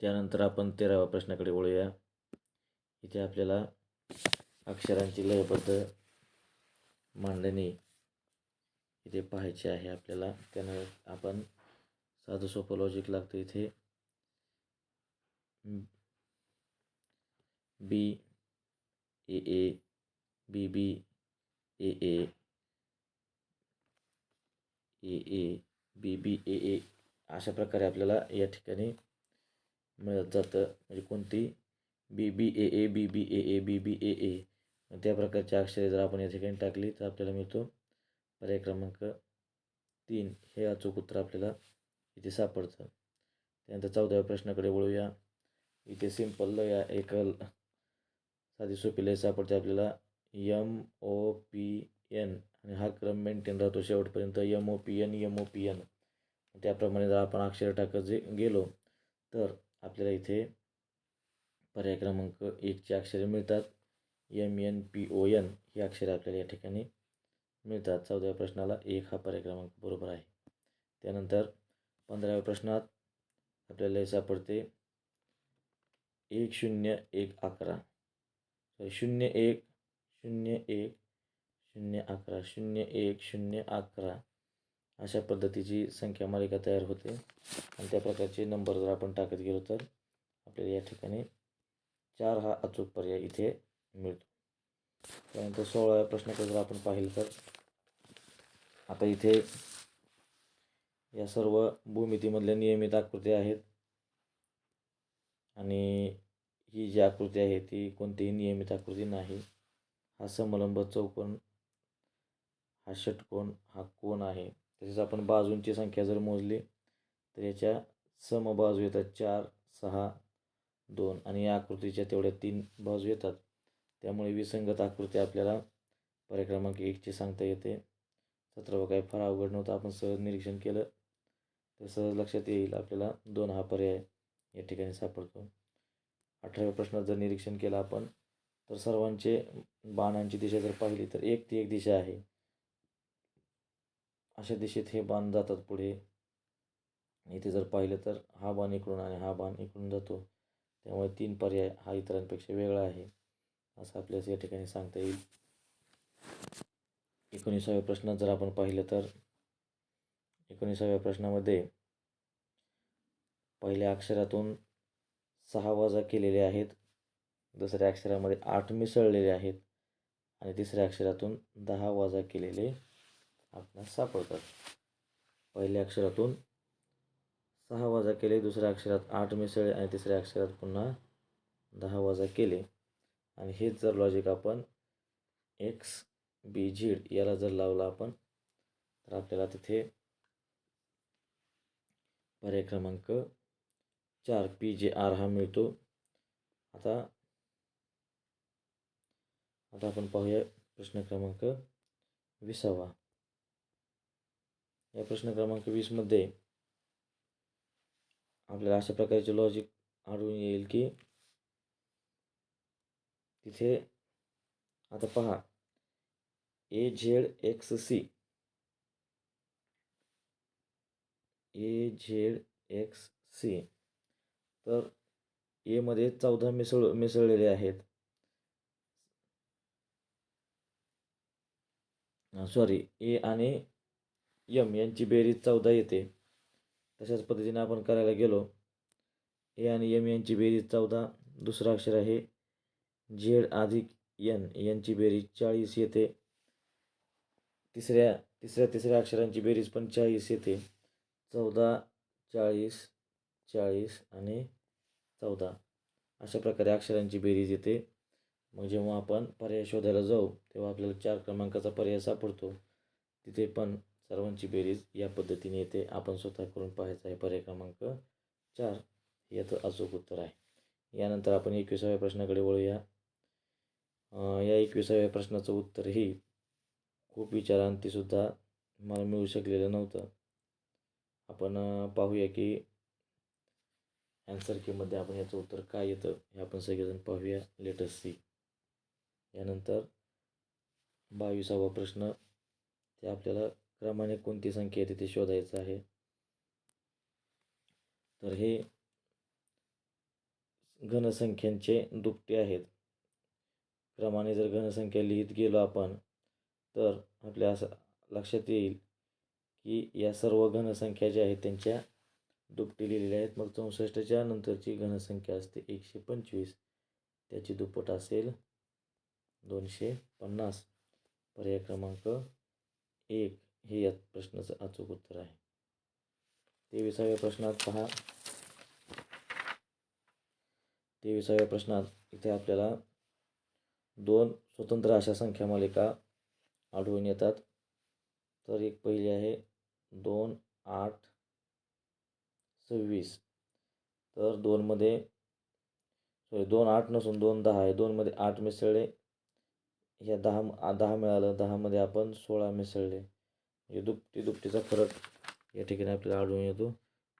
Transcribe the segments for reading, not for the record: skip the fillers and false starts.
त्यानंतर आपण 13व्या प्रश्नाकडे वळूया. इथे आपल्याला अक्षरांची लयबद्ध मांडणी इथे पाहायची आहे आपल्याला. त्यानं आपण साधं सोपं लॉजिक लागतं इथे. बी ए A B B A A A A B बी ए ए अशा प्रकारे आपल्याला या ठिकाणी मिळत जातं. म्हणजे कोणती बी बी ए A B B A A B बी ए ए त्या प्रकारची अक्षरे जर आपण या ठिकाणी टाकली तर आपल्याला मिळतो पर्याय क्रमांक 3 हे अचूक उत्तर आपल्याला इथे सापडतं. त्यानंतर 14व्या प्रश्नाकडे वळूया. इथे सिंपल लय एक साधी सोपी लय सापडते आपल्याला. MOPN आणि हा क्रम मेंटेन राहतो शेवटपर्यंत. MOPN. त्याप्रमाणे जर आपण अक्षर टाकत गेलो तर आपल्याला इथे पर्याय क्रमांक 1ची अक्षरे मिळतात. MNPON ही अक्षरे आपल्याला या ठिकाणी मिळतात. 14व्या प्रश्नाला 1 हा पर्याय क्रमांक बरोबर आहे. त्यानंतर 15व्या प्रश्नात आपल्याला हे सापडते 10111 0111 अशा पद्धतीची संख्या मालिका तयार होते आणि त्या प्रकारचे नंबर जर आपण टाकत गेलो तर आपल्याला या ठिकाणी 4 हा अचूक पर्याय इथे मिळतो. त्यानंतर 16व्या प्रश्नाकडे जर आपण पाहिलं तर आता इथे या सर्व भूमितीमधल्या नियमित आकृत्या आहेत आणि ही जी आकृती आहे ती कोणतीही नियमित आकृती नाही. हा समलंब चौकोन, हा षटकोन, हा कोन आहे. तसेच आपण बाजूंची संख्या जर मोजली तर याच्या समबाजू येतात 4, 6, 2 आणि या आकृतीच्या तेवढ्या 3 बाजू येतात. त्यामुळे विसंगत आकृती आपल्याला पर्याय क्रमांक 1ची सांगता येते. 17वा काय फार अवघड नव्हतं. आपण सहज निरीक्षण केलं तर सहज लक्षात येईल आपल्याला 2 हा पर्याय या ठिकाणी सापडतो. 18व्या प्रश्नात जर निरीक्षण केलं आपण तर सर्वांचे बाणांची दिशा जर पाहिली तर एक ती एक दिशा आहे. अशा दिशेत हे बाण जातात पुढे. इथे जर पाहिलं तर हा बाण इकडून आणि हा बाण इकडून जातो. त्यामुळे 3 पर्याय हा इतरांपेक्षा वेगळा आहे असं आपल्याला या ठिकाणी सांगता येईल. 19व्या प्रश्नात जर आपण पाहिलं तर 19व्या प्रश्नामध्ये पहिल्या अक्षरातून 6 वजा केलेले आहेत. दुसऱ्या अक्षरामध्ये 8 मिसळलेले आहेत आणि तिसऱ्या अक्षरातून 10 वजा केलेले आपल्याला सापडतात. पहिल्या अक्षरातून 6 वजा केले, दुसऱ्या अक्षरात 8 मिसळले आणि तिसऱ्या अक्षरात पुन्हा 10 वजा केले आणि हेच जर लॉजिक आपण XBZ याला जर लावलं आपण तर आपल्याला तिथे पर्याय क्रमांक 4 PJR हा मिळतो. आता आपण पाहूया प्रश्न क्रमांक 20वा. या प्रश्न क्रमांक 20मध्ये आपल्याला अशा प्रकारचे लॉजिक आढळून येईल की तिथे आता पहा AZXC तर ए मध्ये 14 मिसळलेले आहेत. सॉरी, ए आणि एम यांची बेरीज 14 येते. तशाच पद्धतीने आपण करायला गेलो ए आणि एम यांची बेरीज 14. दुसरं अक्षर आहे झेड अधिक एन यांची बेरीज 40 येते. तिसऱ्या अक्षरांची बेरीज पण 40 येते. 14, 40, 40 आणि 14 अशा प्रकारे अक्षरांची बेरीज येते. मग जेव्हा आपण पर्याय शोधायला जाऊ तेव्हा आपल्याला 4 क्रमांकाचा पर्याय सापडतो. तिथे पण सर्वांची बेरीज या पद्धतीने येते. आपण स्वतः करून पाहायचं आहे. पर्याय क्रमांक 4 याचं अचूक उत्तर आहे. यानंतर आपण 21व्या प्रश्नाकडे वळूया. या 21व्या प्रश्नाचं उत्तर ही खूप विचारांतीसुद्धा मला मिळू शकलेलं नव्हतं. आपण पाहूया की ॲन्सर कीमध्ये आपण याचं उत्तर काय येतं हे आपण सगळेजण पाहूया. Let us see. यानंतर 22वा प्रश्न ते आपल्याला क्रमाने कोणती संख्या येते ते शोधायचं आहे. तर हे घनसंख्यांचे दुपटे आहेत. क्रमाने जर घनसंख्या लिहित गेलो आपण तर आपल्या असं लक्षात येईल की या सर्व घनसंख्या ज्या आहेत त्यांच्या दुपटी लिहिलेल्या आहेत. मग 64च्या नंतरची घनसंख्या असते 125, त्याची दुप्पट असेल 250. पर्याय क्रमांक 1 हे या प्रश्नाचं अचूक उत्तर आहे. 23व्या प्रश्नात पहा. 23व्या प्रश्नात इथे आपल्याला 2 स्वतंत्र अशा संख्या मालिका आढळून येतात. तर एक पहिली आहे 2, 8, 26. तर 2मध्ये 2, 8 नसून 2, 10 आहे. 2मध्ये 8 मिसळले, ह्या 10 मिळालं. 10मध्ये आपण 16 मिसळले, म्हणजे दुपटीचा फरक या ठिकाणी आपल्याला आढळून येतो.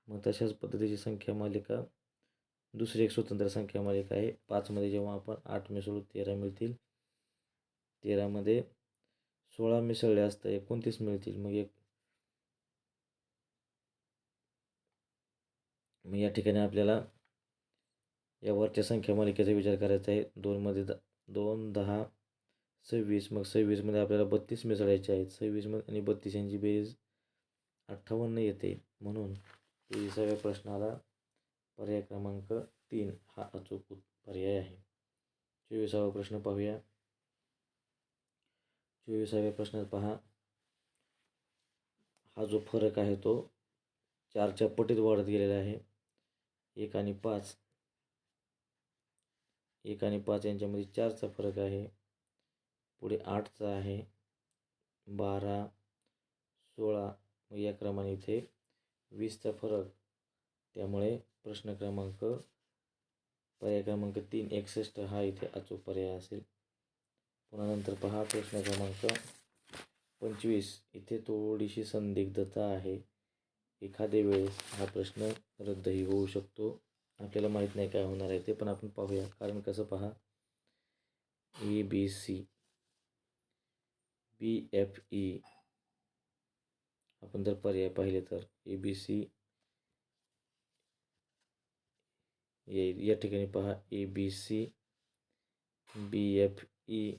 मग तशाच पद्धतीची संख्या मालिका दुसरी एक स्वतंत्र संख्या मालिका आहे. 5मध्ये जेव्हा आपण 8 मिसळू 13 मिळतील. 13मध्ये 16 मिसळले असता 29 मिळतील. मग या ठिकाणी आपल्याला या वरच्या संख्या मालिकेचा विचार करायचा आहे. 2मध्ये 2, 10, 26. मग 26मध्ये आपल्याला 32 मिसळायचे आहेत. 26 आणि 32 यांची बेरीज 58 येते. म्हणून 23व्या प्रश्नाला पर्याय क्रमांक 3 हा अचूक पर्याय आहे. 24वा प्रश्न पाहूया. 24व्या प्रश्नात पहा. हा जो फरक आहे तो 4च्या पटीत वाढत गेलेला आहे. 1 आणि 5 यांच्यामध्ये 4चा फरक आहे. पुढे 8चा आहे, 12, 16. मग या क्रमाने इथे 20चा फरक. त्यामुळे पर्याय क्रमांक 3 61 हा इथे अचूक पर्याय असेल. पुन्हा नंतर पहा प्रश्न क्रमांक 25. इथे थोडीशी संदिग्धता आहे. एखाद्या वेळेस हा प्रश्न रद्दही होऊ शकतो. आपल्याला माहीत नाही काय होणार आहे ते, पण आपण पाहूया. कारण कसं पहा, ABC, BFE आपण जर पर्याय पाहिले तर ABC येईल. या ठिकाणी पहा ABC, BFE.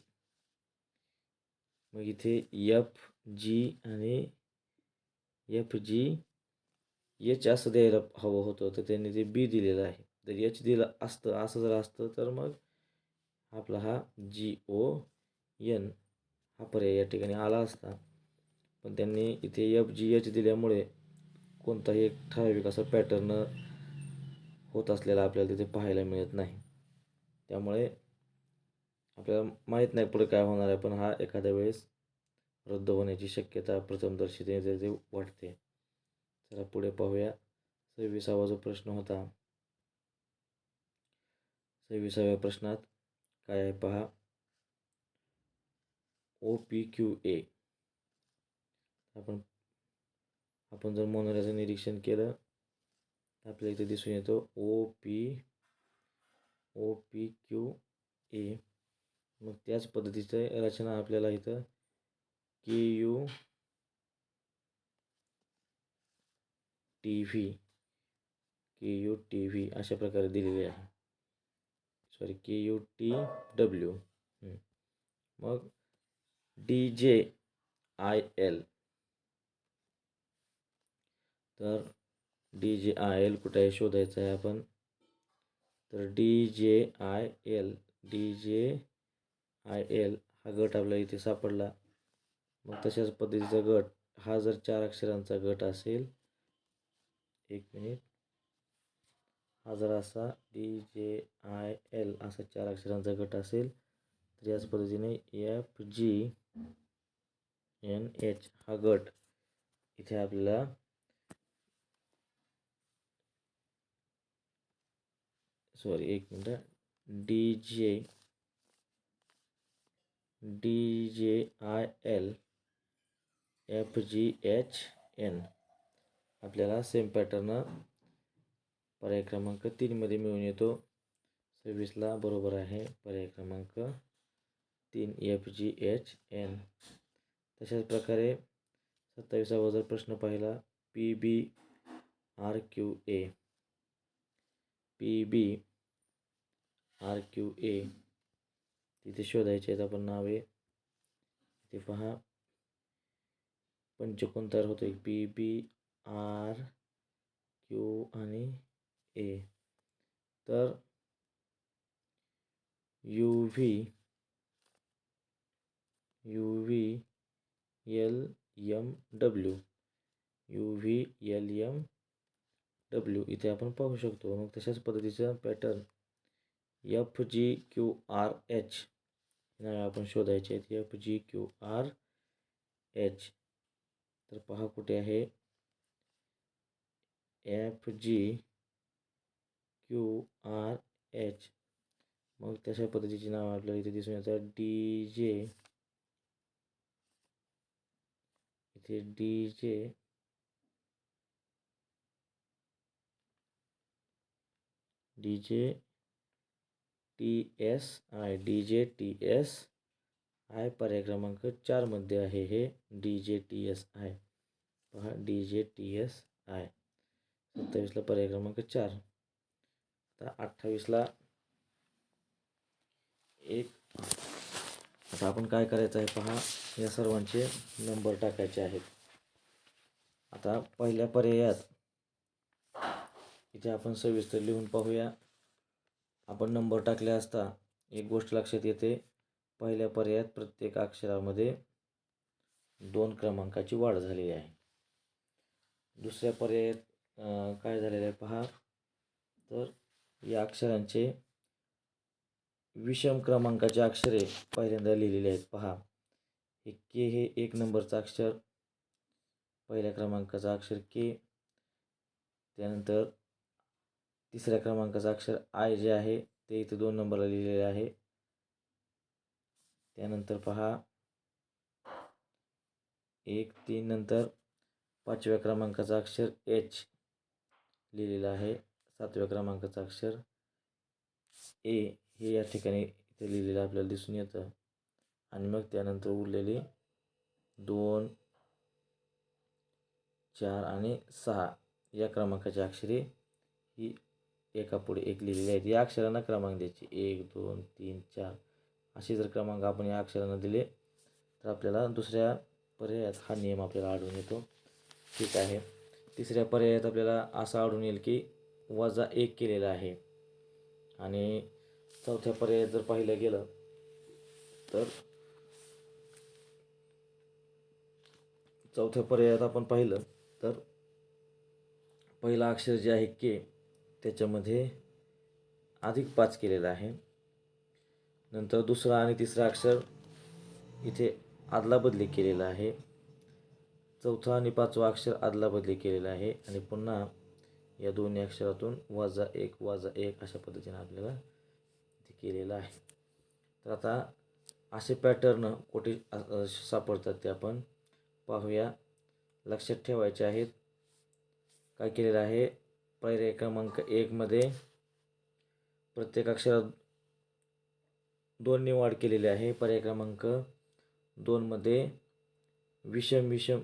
मग इथे FG आणि FG H असं द्यायला हवं होतं, तर त्यांनी ते B दिलेलं आहे. जर H दिलं असतं, असं जर असतं तर मग आपला हा GON हा पर्याय या ठिकाणी आला असता. पण त्यांनी इथे FGH दिल्यामुळे कोणताही एक ठराविक असा पॅटर्न होत असलेला आपल्याला तिथे पाहायला मिळत नाही. त्यामुळे आपल्याला माहीत नाही पुढे काय होणार आहे, पण हा एखाद्या वेळेस रद्द होण्याची शक्यता प्रथमदर्शी ते वाटते. चला पुढे पाहूया. 26वा जो प्रश्न होता. 26व्या प्रश्नात काय आहे पहा. OPQA. आपण जर मोनोऱ्याचं निरीक्षण केलं तर आपल्याला इथे दिसून येतो OPQA. मग त्याच पद्धतीचं रचना आपल्याला इथं KUTV अशा प्रकारे दिलेली आहे. KUTW. मग DJIL. तर DJIL कुठे आहे शोधायचं आहे आपण. तर DJIL हा गट आपल्याला इथे सापडला. मग तशाच पद्धतीचा गट हा जर 4 अक्षरांचा गट असेल, एक मिनिट, हा जर असा DJIL असा 4 अक्षरांचा गट असेल तर याच पद्धतीने FGNH हा गट इथे आपल्याला एक मिनिट, DJIL FGHN आपल्याला सेम पॅटर्न पर्याय क्रमांक 3 मध्ये मिळून येतो. 26ला बरोबर आहे पर्याय क्रमांक 3 FGHN. तशाच प्रकारे 27वा जर प्रश्न पाहिला. PBRQA. RQA तिथे शोधायचे आहेत आपण नावे. इथे पहा पंचकोन तयार होतो, एक PBRQ आणि A. तर UVLMW इथे आपण पाहू शकतो. मग तशाच पद्धतीचा पॅटर्न FGQRH नावे आपण शोधायचे आहेत. FGQRH तर पहा कुठे आहे FGQRH. मग तशा पद्धतीची नावं आपल्याला इथे दिसून येतात. DJTSI पर्याय क्रमांक 4 मध्ये आहे हे DJTSI. पहा DJTSI 27ला पर्याय क्रमांक 4. आता 28ला एक. आता आपण काय करायचं आहे पहा, या सर्वांचे नंबर टाकायचे आहेत. आता पहिल्या पर्यायात इथे आपण सविस्तर लिहून पाहूया. आपण नंबर टाकले असता एक गोष्ट लक्षात येते, पहिल्या पर्यायात प्रत्येक अक्षरामध्ये 2 क्रमांकाची वाढ झालेली आहे. दुसऱ्या पर्यायात काय झालेलं आहे पहा, तर या अक्षरांचे विषम क्रमांकाचे अक्षरे पहिल्यांदा लिहिलेले आहेत. पहा हे के हे 1 नंबरचं अक्षर, पहिल्या क्रमांकाचं अक्षर के, त्यानंतर तिसऱ्या क्रमांकाचं अक्षर आय जे आहे ते इथे 2 नंबरला लिहिलेले आहे. त्यानंतर पहा 1, 3 नंतर 5व्या क्रमांकाचं अक्षर एच लिहिलेलं आहे. 7व्या क्रमांकाचं अक्षर ए हे या ठिकाणी इथे लिहिलेलं आपल्याला दिसून येतं. आणि मग त्यानंतर उरलेले 2, 4 आणि 6 या क्रमांकाची अक्षरे ही एकापुढे एक लिहिलेली आहेत. या अक्षरांना क्रमांक द्यायचे 1, 2, 3, 4 असे जर क्रमांक आपण या अक्षरांना दिले तर आपल्याला दुसऱ्या पर्यायात हा नियम आपल्याला आढळून येतो. ठीक आहे. तिसऱ्या पर्यायात आपल्याला असं आढळून येईल की -1 केलेलं आहे. आणि चौथ्या पर्यायात जर पाहिलं गेलं तर चौथ्या पर्यायात आपण पाहिलं तर पहिला अक्षर जे आहे के त्याच्यामध्ये +5 केलेलं आहे. नंतर दुसरा आणि तिसरा अक्षर इथे अदलाबदली केलेला आहे. चौथा आणि 5वा अक्षर अदलाबदली केलेला आहे. आणि पुन्हा या दोन्ही अक्षरातून -1 अशा पद्धतीने आपल्याला ते केलेलं आहे. तर आता असे पॅटर्न कुठे सापडतात ते आपण पाहूया. लक्षात ठेवायचे आहेत. काय केलेलं आहे, पर्याय क्रमांक 1 मध्ये प्रत्येक अक्षरात 2 ने वाढ केलेली आहे. पर्याय क्रमांक 2 मध्ये विषम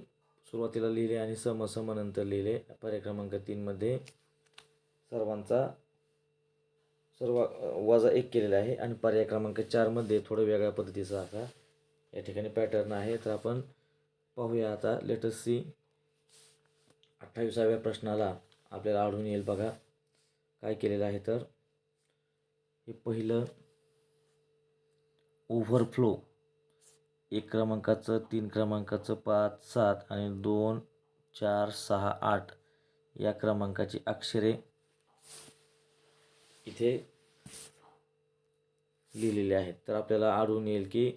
सुरुवातीला लिहिले आणि सम नंतर लिहिले. पर्याय क्रमांक 3 मध्ये -1 केलेला आहे. आणि पर्याय क्रमांक 4 मध्ये थोडं वेगळ्या पद्धतीचा असा या ठिकाणी पॅटर्न आहे. तर आपण पाहूया आता. Late us C. 28व्या प्रश्नाला आपल्याला आढळून येईल बघा काय केलेलं आहे. तर हे पहिलं ओव्हरफ्लो 1 क्रमांकाचं, 3 क्रमांकाचं, 5, 7 आणि 2, 4, 6, 8 या क्रमांकाची अक्षरे इथे लिहिलेले आहेत. तर आपल्याला आढळून येईल की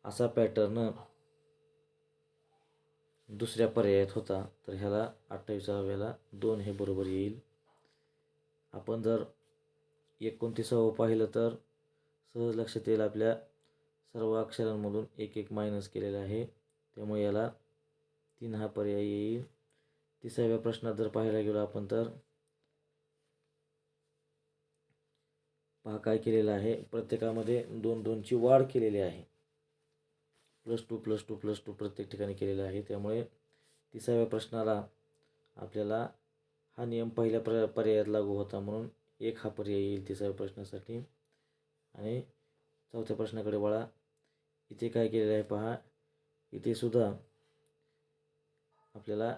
असा पॅटर्न दुसऱ्या पर्यायात होता. तर ह्याला 28व्याला 2 हे बरोबर येईल. आपण जर 29वं पाहिलं तर सहज लक्षात येईल आपल्या सर्व अक्षरांमधून 1 मायनस केलेलं आहे. त्यामुळे याला 3 हा पर्याय येईल. 30व्या प्रश्नात जर पाहायला गेलो आपण तर पहा काय केलेलं आहे, प्रत्येकामध्ये 2ची वाढ केलेली आहे. +2 प्रत्येक ठिकाणी केलेलं आहे. त्यामुळे 30व्या प्रश्नाला आपल्याला हा नियम पहिल्या पर्यायात लागू होता म्हणून 1 हा पर्याय येईल 30व्या प्रश्नासाठी. आणि चौथ्या प्रश्नाकडे वळा. इथे काय केलेलं आहे पहा. इथे सुद्धा आपल्याला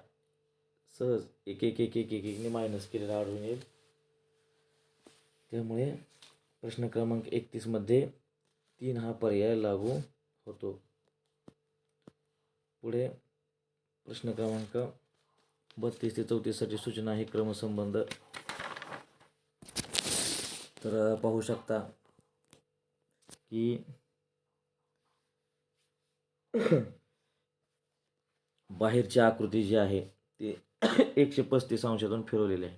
सहज एक एक एक एक एक एकने मायनस केलेलं आढळून येईल. त्यामुळे प्रश्न क्रमांक 31मध्ये 3 हा पर्याय लागू होतो. पुढे प्रश्न क्रमांक 32 ते 34साठी सूचना आहे क्रमसंबंध. तर पाहू शकता की बाहेरची आकृती जी आहे ती 135 अंशातून फिरवलेली आहे.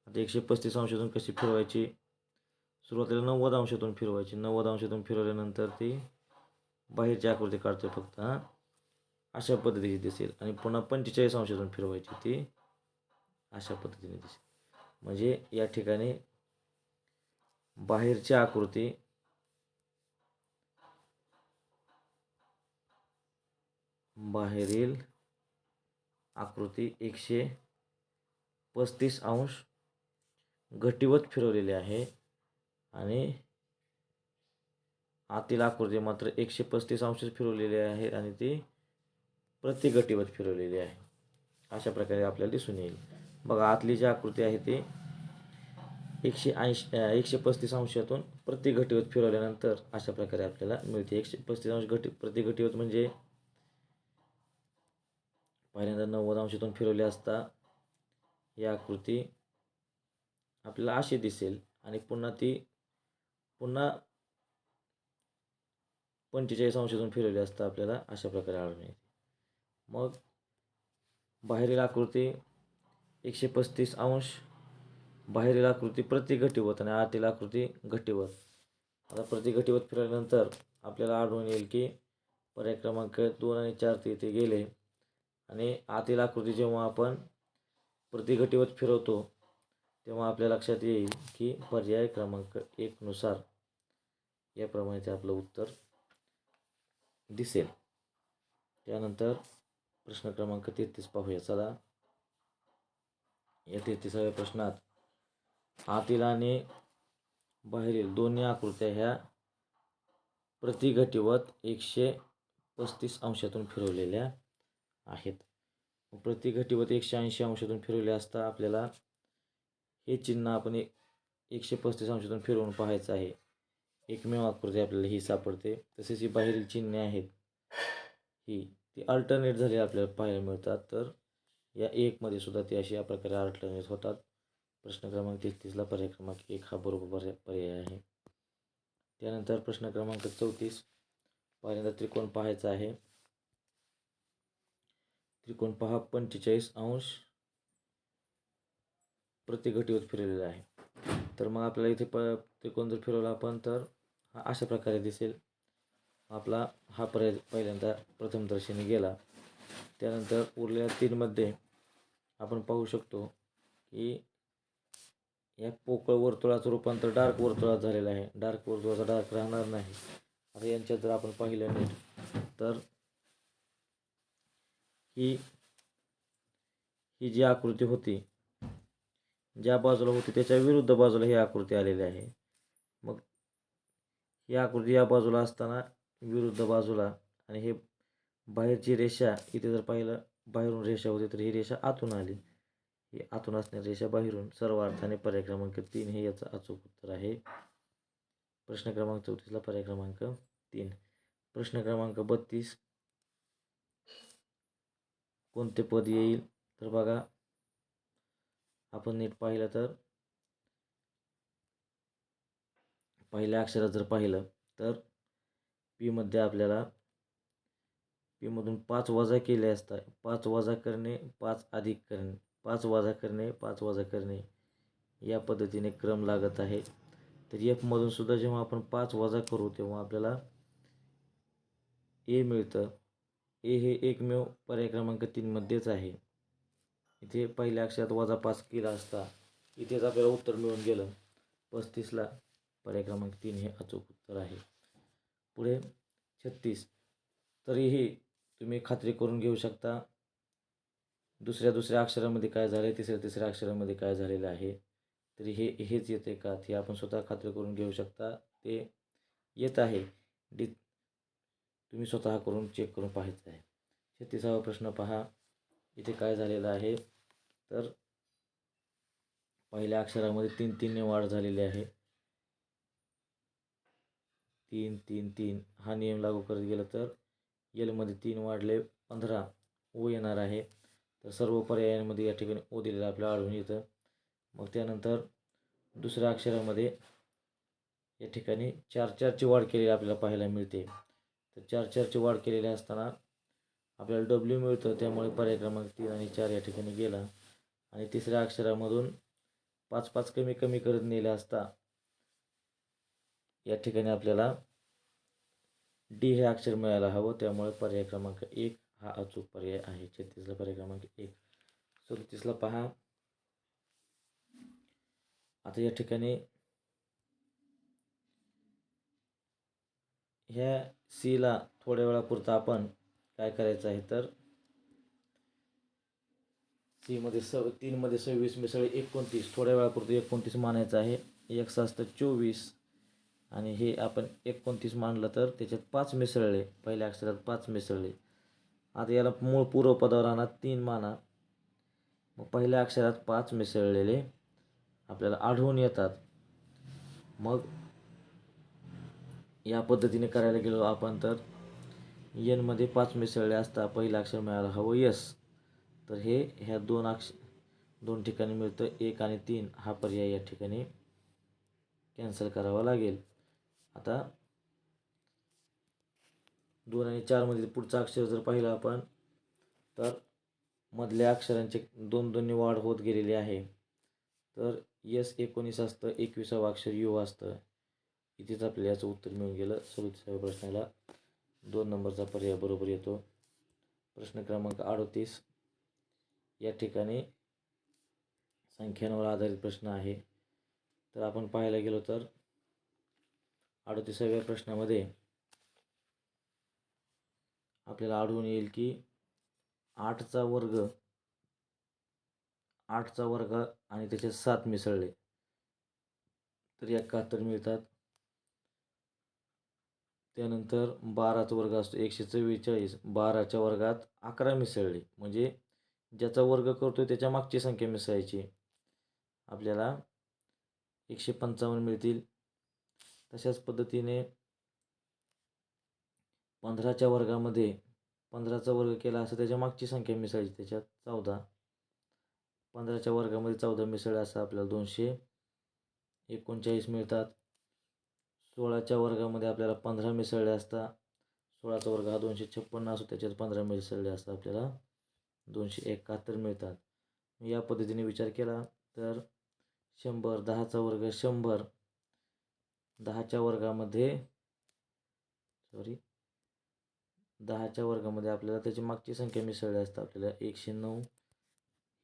आता 135 अंशातून कशी फिरवायची? सुरुवातीला 90 अंशातून फिरवायची. 90 अंशातून फिरवल्यानंतर ती बाहेरची आकृती काढतोय फक्त अशा पद्धतीची दिसेल. आणि पुन्हा 45 अंशातून फिरवायची, ती अशा पद्धतीने दिसेल. म्हणजे या ठिकाणी बाहेरची आकृती बाहेरील आकृती 135 अंश घटीवत फिरवलेली आहे आणि आतील आकृती मात्र 135 अंशच फिरवलेली आहे आणि ती प्रतिघटीवत फिरवलेली आहे. अशा प्रकारे आपल्याला दिसून येईल. बघा, आतली जी आकृती आहे ती 135 अंशातून प्रतिघटीवत फिरवल्यानंतर अशा प्रकारे आपल्याला मिळते. 135 अंश प्रतिघटीवत म्हणजे पहिल्यांदा 90 अंशातून फिरवली असता ही आकृती आपल्याला अशी दिसेल आणि पुन्हा 45 अंशातून फिरवली असता आपल्याला अशा प्रकारे आढळून येते. मग बाहेरील आकृती 135 अंश, बाहेरील आकृती प्रतिघटीवत आणि आतील आकृती घटीवत. आता प्रतिघटीवत फिरवल्यानंतर आपल्याला आढळून येईल की पर्याय क्रमांक 2 आणि 4 तिथे गेले आणि आतील आकृती जेव्हा आपण प्रतिघटीवत फिरवतो तेव्हा आपल्या लक्षात येईल की पर्याय क्रमांक 1 नुसार याप्रमाणे ते आपलं उत्तर दिसेल. त्यानंतर प्रश्न क्रमांक 33 पाहूया. चला, या 33व्या प्रश्नात आतील आणि बाहेरील दोन्ही आकृत्या ह्या प्रतिघटीवत 135 अंशातून फिरवलेल्या आहेत. प्रतिघटीवत 180 अंशातून फिरवले असता आपल्याला हे चिन्ह आपण 135 अंशातून फिरवून पाहायचं आहे. एकमेव आकृती आपल्याला ही सापडते. तसेच ही बाहेरील चिन्हे आहेत ती अल्टरनेट झाली आपल्याला पाहायला मिळतात. तर या 1मध्ये सुद्धा ती अशा प्रकारे अल्टरनेट होतात. प्रश्न क्रमांक 33ला पर्याय क्रमांक 1 हा बरोबर पर्याय आहे. त्यानंतर प्रश्न क्रमांक 34, पहिल्यांदा त्रिकोण पाहायचा आहे. त्रिकोण पहा, 45 अंश प्रतिघटीवत फिरवलेला आहे. तर मग आपल्याला इथे त्रिकोण जर फिरवला आपण तर हा अशा प्रकारे दिसेल. आपला हा पर्याय पहिल्यांदा प्रथमदर्शनी गेला. त्यानंतर उरलेल्या 3मध्ये आपण पाहू शकतो की या पोकळ वर्तुळाचं रूपांतर डार्क वर्तुळात झालेलं आहे. डार्क वर्तुळाचा डार्क राहणार नाही. आता यांच्यात जर आपण पाहिलं नीट तर ही जी आकृती होती, ज्या बाजूला होती त्याच्या विरुद्ध बाजूला ही आकृती आलेली आहे. मग ही आकृती या बाजूला असताना विरुद्ध बाजूला आणि हे बाहेरची रेषा इथे जर पाहिलं बाहेरून रेषा होती तर ही रेषा आतून आली. ही आतून असणारी रेषा बाहेरून, सर्व अर्थाने पर्याय क्रमांक 3 हे याचं अचूक उत्तर आहे. प्रश्न क्रमांक 34ला पर्याय क्रमांक 3. प्रश्न क्रमांक 32, कोणते पद येईल? तर बघा, आपण नीट पाहिलं तर पहिल्या अक्षरात जर पाहिलं तर पीमध्ये आपल्याला पीमधून 5 वजा केले असता. 5 वजा करणे, 5 अधिक करणे, 5 वजा करणे, 5 वजा करणे या पद्धतीने क्रम लागत आहे. तर एफमधून सुद्धा जेव्हा आपण 5 वजा करू तेव्हा आपल्याला ए मिळतं. ए हे एकमेव पर्याय क्रमांक 3मध्येच आहे. इथे पहिल्या अक्षरात वजा 5 केला असता इथेच आपल्याला उत्तर मिळून गेलं. 35ला पर्याय क्रमांक 3 हे अचूक उत्तर आहे. पुढे 36, तरीही तुम्ही खात्री करून घेऊ शकता दुसऱ्या अक्षरामध्ये काय झालं आहे, तिसऱ्या अक्षरामध्ये काय झालेलं आहे. तरी हेच येते का ते आपण स्वतः खात्री करून घेऊ शकता. ते येत आहे. तुम्ही स्वतः करून चेक करून पाहायचं आहे. 36वा प्रश्न पहा. इथे काय झालेलं आहे तर पहिल्या अक्षरामध्ये 3 ने वाढ झालेली आहे. 3 3 3 हा नियम लागू करत गेलं तर एलमध्ये 3 वाढले 15 ओ येणार आहे. तर सर्व पर्यायांमध्ये या ठिकाणी ओ दिलेलं आपल्याला आढळून येतं. मग त्यानंतर दुसऱ्या अक्षरामध्ये या ठिकाणी 4 वाढ केलेली आपल्याला पाहायला मिळते. तर 4 वाढ केलेली असताना आपल्याला डब्ल्यू मिळतं. त्यामुळे पर्याय क्रमांक 3 आणि 4 या ठिकाणी गेला. आणि तिसऱ्या अक्षरामधून 5 कमी कमी करत नेले असता या ठिकाणी आपल्याला डी हे अक्षर मिळायला हवं. त्यामुळे पर्याय क्रमांक 1 हा अचूक पर्याय आहे. 36ला पर्याय क्रमांक 1. 37ला पहा. आता या ठिकाणी ह्या सीला थोड्या वेळापुरता आपण काय करायचं आहे तर सीमध्ये 3मध्ये 26 मिसळे 29 थोड्या वेळापुरतं 29 मानायचं आहे. एक्स असतं 24 आणि हे आपण 29 मानलं तर त्याच्यात 5 मिसळले. पहिल्या अक्षरात 5 मिसळले. आता याला मूळ पूर्वपदावर आणा 3 माना. मग पहिल्या अक्षरात 5 मिसळलेले आपल्याला आढळून येतात. मग या पद्धतीने करायला गेलो आपण तर एनमध्ये 5 मिसळले असता पहिलं अक्षर मिळायला हवं यस. तर हे ह्या दोन ठिकाणी मिळतं. 1 आणि 3 हा पर्याय या ठिकाणी कॅन्सल करावा लागेल. आता 2 आणि 4मध्ये पुढचं अक्षर जर पाहिलं आपण तर मधल्या अक्षरांचे 2 वाढ होत गेलेली आहे. तर यस 19 असतं. 21वा अक्षर यू असतं. इथेच आपल्याला याचं उत्तर मिळून गेलं. 37व्या प्रश्नाला 2 नंबरचा पर्याय बरोबर येतो. प्रश्न क्रमांक 38 या ठिकाणी संख्यांवर आधारित प्रश्न आहे. तर आपण पाहायला गेलो तर 38व्या प्रश्नामध्ये आपल्याला आढळून येईल की 8चा वर्ग आणि त्याच्यात 7 मिसळले तर 71 मिळतात. त्यानंतर 12चा वर्ग असतो 144. 12च्या वर्गात 11 मिसळले म्हणजे ज्याचा वर्ग करतोय त्याच्या मागची संख्या मिसळायची. आपल्याला 155 मिळतील. तशाच पद्धतीने 15च्या वर्गामध्ये 15चा वर्ग केला असं त्याच्या मागची संख्या मिसळायची. त्याच्यात 14. 15च्या वर्गामध्ये 14 मिसळले असं आपल्याला 239 मिळतात. 16च्या वर्गामध्ये आपल्याला 15 मिसळले असता 16चा वर्ग हा 256 असतो. त्याच्यात 15 मिसळले असता आपल्याला 271 मिळतात. या पद्धतीने विचार केला तर 100. 10चा वर्ग 100. 10च्या वर्गामध्ये आपल्याला त्याची मागची संख्या मिसळली असता आपल्याला 109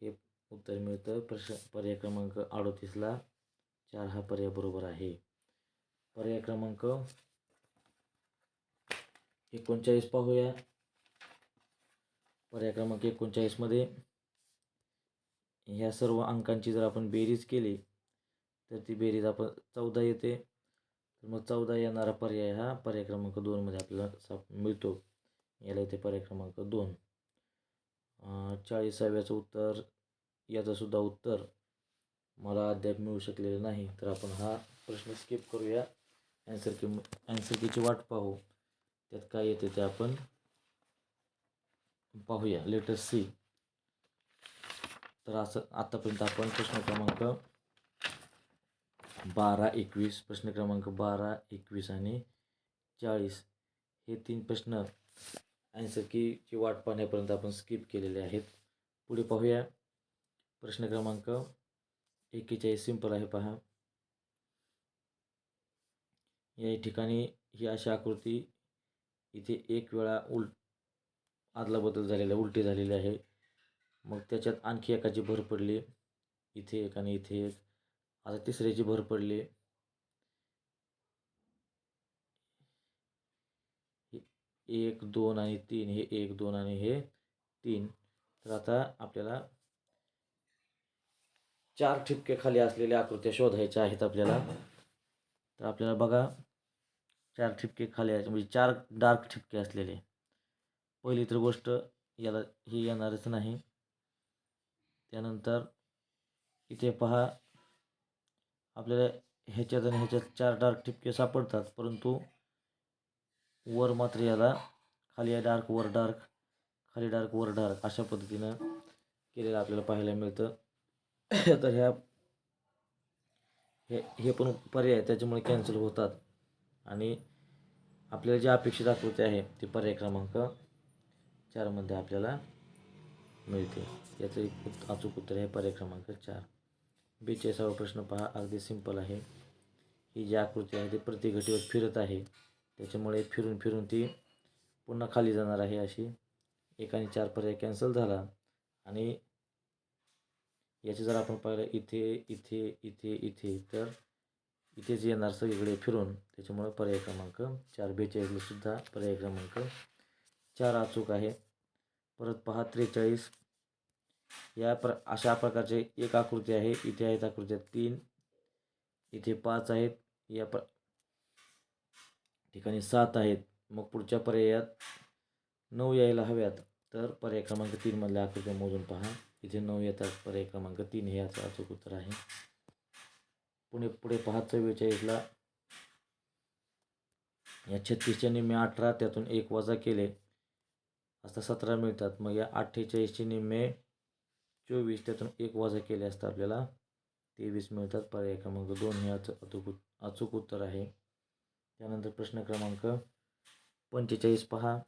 हे उत्तर मिळतं. पर्याय क्रमांक 38ला 4 हा पर्याय बरोबर आहे. पर्याय क्रमांक 39 पाहूया. पर्याय क्रमांक 39मध्ये ह्या सर्व अंकांची जर आपण बेरीज केली तर ती बेरीज आपण 14 येते. तर मग 14 येणारा पर्याय हा पर्याय क्रमांक 2मध्ये आपल्याला मिळतो. याला इथे पर्याय क्रमांक 2. 40व्याचं उत्तर याचं सुद्धा उत्तर मला अद्याप मिळू शकलेलं नाही. तर आपण हा प्रश्न स्किप करूया. ॲन्सर कीची वाट पाहू. त्यात काय येते ते आपण पाहूया. Let us see. तर असं आत्तापर्यंत आपण प्रश्न क्रमांक 12, 21 प्रश्न क्रमांक 12, 21 आणि 40 हे 3 प्रश्न ॲन्सर कीची वाट पाहण्यापर्यंत आपण स्किप केलेले आहेत. पुढे पाहूया. प्रश्न क्रमांक 41 सिंपल आहे पहा. या ठिकाणी ही अशी आकृती इथे एक वेळा आदलाबदल झालेला उलटी झालेली आहे. मग त्याच्यात आणखी एकाची भर पडली. इथे एक आणि इथे एक. आता तिसऱ्याची भर पडली. 1, 2 आणि 3 हे 1, 2 आणि हे 3. तर आता आपल्याला 4 ठिपके खाली असलेल्या आकृत्या शोधायच्या आहेत आपल्याला. तर आपल्याला बघा 4 ठिपके खाली आहेत म्हणजे 4 डार्क ठिपके असलेले. पहिली तर गोष्ट याला ही येणारच नाही. त्यानंतर इथे पहा आपल्याला ह्याच्यात आणि ह्याच्यात 4 डार्क ठिपके सापडतात, परंतु वर मात्र याला खाली आहे डार्क, वर डार्क, खाली डार्क, वर डार्क अशा पद्धतीनं केलेलं आपल्याला पाहायला मिळतं. तर हे पण पर्याय त्याच्यामुळे कॅन्सल होतात आणि आपल्याला जी अपेक्षित आकृती आहे ती पर्याय क्रमांक 4मध्ये आपल्याला मिळते. याचं एक अचूक उत्तर आहे पर्याय क्रमांक 4. 42वा प्रश्न पहा, अगदी सिंपल आहे. ही जी आकृती आहे ती प्रति घटीवर फिरत आहे, त्याच्यामुळे फिरून फिरून ती पुन्हा खाली जाणार आहे. अशी 1 आणि 4 पर्याय कॅन्सल झाला आणि याचे जर आपण पाहिलं इथे इथे इथे इथे तर इथेच येणार सगळीकडे फिरून, त्याच्यामुळे पर्याय क्रमांक 4 42 सुद्धा पर्याय क्रमांक 4 अचूक आहे. परत पहा 43 अशा प्रकारचे एक आकृती आहे. इथे आहेत आकृत्या 3, इथे 5 आहेत, या ठिकाणी 7 आहेत. मग पुढच्या पर्यायात 9 यायला हव्यात. तर पर्याय क्रमांक 3 मधल्या आकृत्या मोजून पहा. इथे 9 येतात. पर्याय क्रमांक 3 हे याचं अचूक उत्तर आहे. पुढे पहा 44ला या 36च्या निम्मे 18, त्यातून 1 वजा केले असता 17 मिळतात. मग या 48चे निम्मे 24, त्यातून 1 वजा केले असता आपल्याला 23 मिळतात. पर्याय क्रमांक 2 हे याचं अचूक उत्तर आहे. त्यानंतर प्रश्न क्रमांक 45 पहा.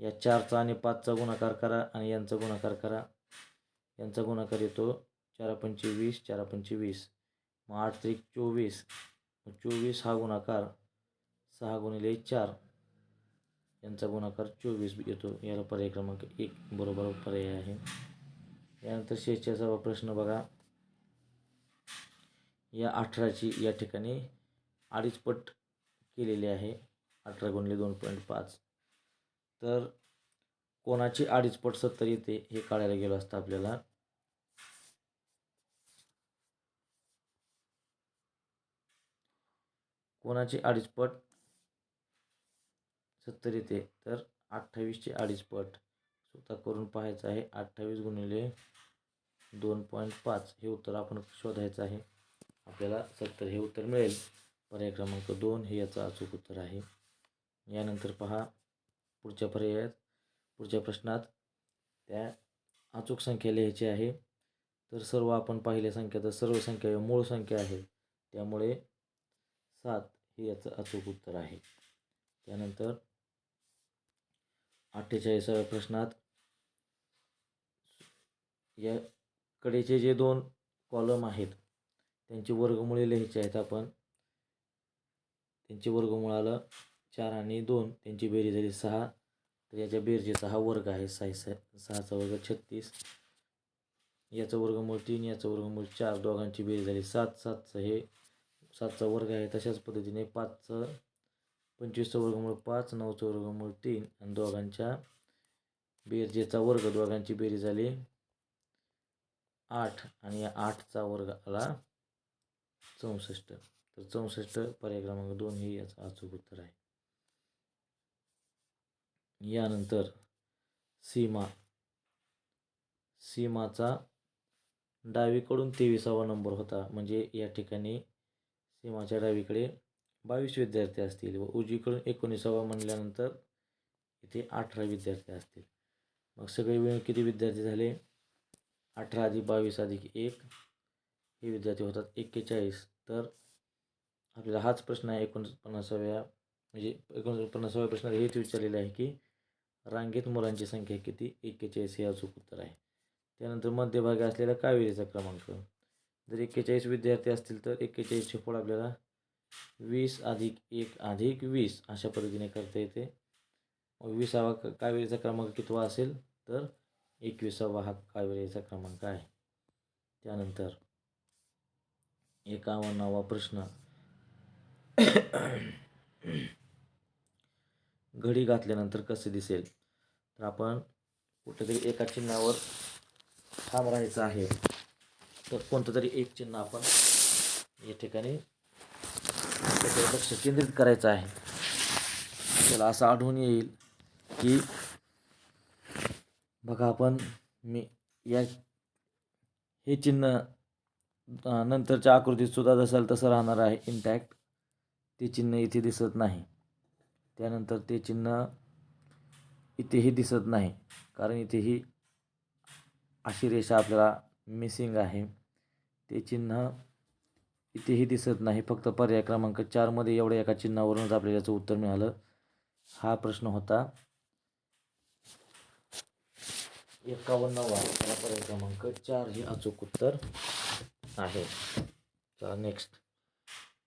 या 4चा आणि 5चा गुणाकार करा आणि यांचा गुणाकार करा. यांचा गुणाकार येतो 4 पंचे 20, 4 पंचे 20, मग 8 त्रिक 24, 24 हा गुणाकार 6 गुणिले 4, यांचा गुणाकार 24 येतो. याला पर्याय क्रमांक 1 बरोबर पर्याय आहे. यानंतर 46वा प्रश्न बघा. या 18ची या ठिकाणी 2.5 पट केलेली आहे. 18 गुणिले 2.5, तर कोणाची 2.5 पट 70 येते हे काढायला गेलो असतं आपल्याला. कोणाची 2.5 पट 70 येते, तर 28ची 2.5 पट स्वतः करून पाहायचं आहे. 28 गुणिले 2.5 हे उत्तर आपण शोधायचं आहे. आपल्याला 70 हे उत्तर मिळेल. पर्याय क्रमांक 2 हे याचं अचूक उत्तर आहे. यानंतर पहा पुढच्या प्रश्नात त्या अचूक संख्या लिहायची आहे. तर सर्व आपण पाहिल्या संख्या तर सर्व संख्या मूळ संख्या आहे, त्यामुळे 7 हे याचं अचूक उत्तर आहे. त्यानंतर 48व्या प्रश्नात या कडेचे जे 2 कॉलम आहेत त्यांची वर्गमुळे लिहायची आहेत आपण. त्यांची वर्गमूळाला 4 आणि 2 त्यांची बेरीज झाली 6, तर याच्या बेरजेचा हा वर्ग आहे. 6चा वर्ग 36, याचं वर्गमूळ 3, याचं वर्गमूळ 4, दोघांची बेरीज झाली 7. 7चा वर्ग आहे. तशाच पद्धतीने 25चं वर्गमूळ 5, 9चं वर्गमूळ 3 आणि दोघांच्या बेरजेचा वर्ग, दोघांची बेरीज झाली 8 आणि या 8चा वर्ग आला 64. तर 64 पर्याय क्रमांक 2 हे याचं अचूक उत्तर आहे. यानंतर सीमाचा डावीकडून 23वा नंबर होता, म्हणजे या ठिकाणी सीमाच्या डावीकडे 22 विद्यार्थी असतील व उजवीकडून 19वा म्हणल्यानंतर इथे 18 विद्यार्थी असतील. मग सगळे मिळून किती विद्यार्थी झाले? 18 अधिक 22 अधिक 1 हे विद्यार्थी होतात 41. तर आपल्याला हाच प्रश्न आहे 49व्या प्रश्नात हेच विचारलेलं आहे की रांगेत मुलांची संख्या किती? 41 हे अचूक उत्तर आहे. त्यानंतर मध्यभागी असलेला कावेरीचा क्रमांक. जर 41 विद्यार्थी असतील तर 41चे फळ आपल्याला 20 अधिक 1 अधिक 20 अशा पद्धतीने करता येते. मग 20वा कावेरीचा क्रमांक कितवा असेल? तर 21वा हा कावेरीचा क्रमांक आहे. त्यानंतर 51वा प्रश्न. घडी घातल्यानंतर कसे दिसेल? तर आपण कुठेतरी एका चिन्हावर ठाम राहायचं आहे. तर कोणतं तरी एक चिन्ह आपण या ठिकाणी त्याच्यावर लक्ष केंद्रित करायचं आहे. त्याला असं आढळून येईल की बघा आपण हे चिन्ह नंतरच्या आकृतीत सुद्धा जसं तसं राहणार आहे इंटॅक्ट. ते चिन्ह इथे दिसत नाही. त्यानंतर ते चिन्ह इथेही दिसत नाही, कारण इथेही अशी रेषा आपल्याला मिसिंग आहे. ते चिन्ह इथेही दिसत नाही. फक्त पर्याय क्रमांक 4 मध्ये एवढ्या एका चिन्हावरूनच आपल्याला याचं उत्तर मिळालं. हा प्रश्न होता 51वा. त्याला पर्याय क्रमांक 4 हे अचूक उत्तर आहे. चला नेक्स्ट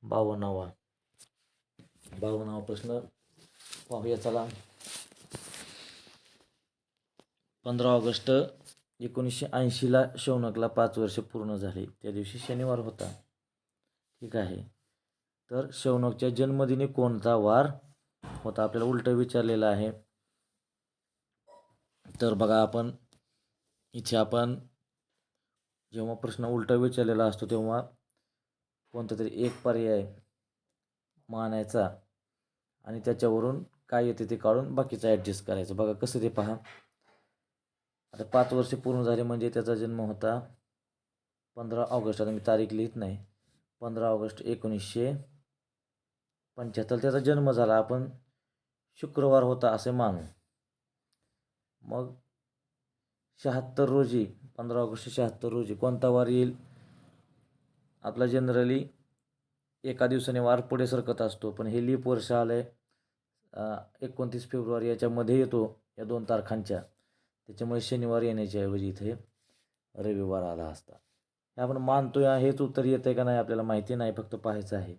52वा प्रश्न पाहूया. चला 15 ऑगस्ट 1980ला शौनकला 5 वर्ष पूर्ण झाली. त्या दिवशी शनिवार होता. ठीक आहे. तर शौनकच्या जन्मदिनी कोणता वार होता? आपल्याला उलटं विचारलेलं आहे. तर बघा आपण जेव्हा प्रश्न उलटा विचारलेला असतो तेव्हा कोणता तरी एक पर्याय मानायचा आणि त्याच्यावरून काय येते ते काढून बाकीचं ॲडजस्ट करायचं. बघा कसं ते पहा. आता 5 वर्ष पूर्ण झाले म्हणजे त्याचा जन्म होता 15 ऑगस्ट. आता मी तारीख लिहित नाही. 15 ऑगस्ट 1975 त्याचा जन्म झाला. आपण शुक्रवार होता असे मानू. मग 76 रोजी 15 ऑगस्ट 76 रोजी कोणता वार येईल? आपला जनरली एका दिवसाने वार पुढे सरकत असतो, पण हे लीप वर्ष आलं आहे 29 फेब्रुवारी याच्यामध्ये येतो या 2 तारखांच्या. त्याच्यामुळे शनिवार येण्याच्या ऐवजी इथे रविवार आला असता. हे आपण मानतोय. हेच उत्तर येतं आहे का नाही आपल्याला माहिती नाही, फक्त पाहायचं आहे.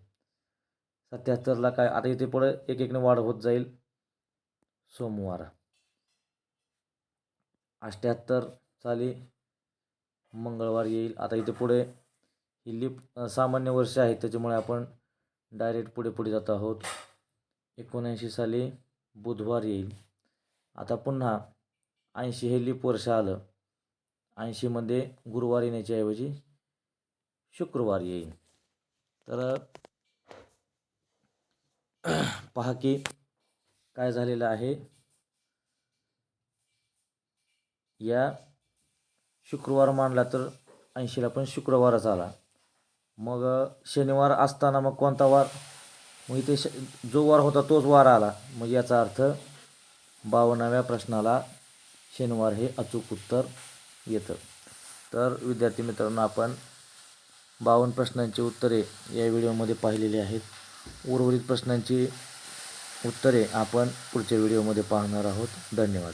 77ला काय? आता इथे पुढे एक एकने वाढ होत जाईल. सोमवार 78 साली मंगळवार येईल. आता इथे पुढे ही लीप सामान्य वर्ष आहे त्याच्यामुळे आपण डायरेक्ट पुढे जात आहोत. 79 साली बुधवार येईल. आता पुन्हा 80 हे लीप वर्ष आलं. 80 मध्ये गुरुवार येण्याच्या ऐवजी शुक्रवार येईल. तर पहा की काय झालेलं आहे. या शुक्रवार मानला तर 80ला पण शुक्रवारच आला. मग शनिवार असताना मग कोणता वार? मग इथे जो वार होता तोच वार आला. मग याचा अर्थ 52व्या प्रश्नाला शनिवार हे अचूक उत्तर येतं. तर विद्यार्थी मित्रांनो, आपण 52 प्रश्नांची उत्तरे या व्हिडिओमध्ये पाहिलेली आहेत. उर्वरित प्रश्नांची उत्तरे आपण पुढच्या व्हिडिओमध्ये पाहणार आहोत. धन्यवाद.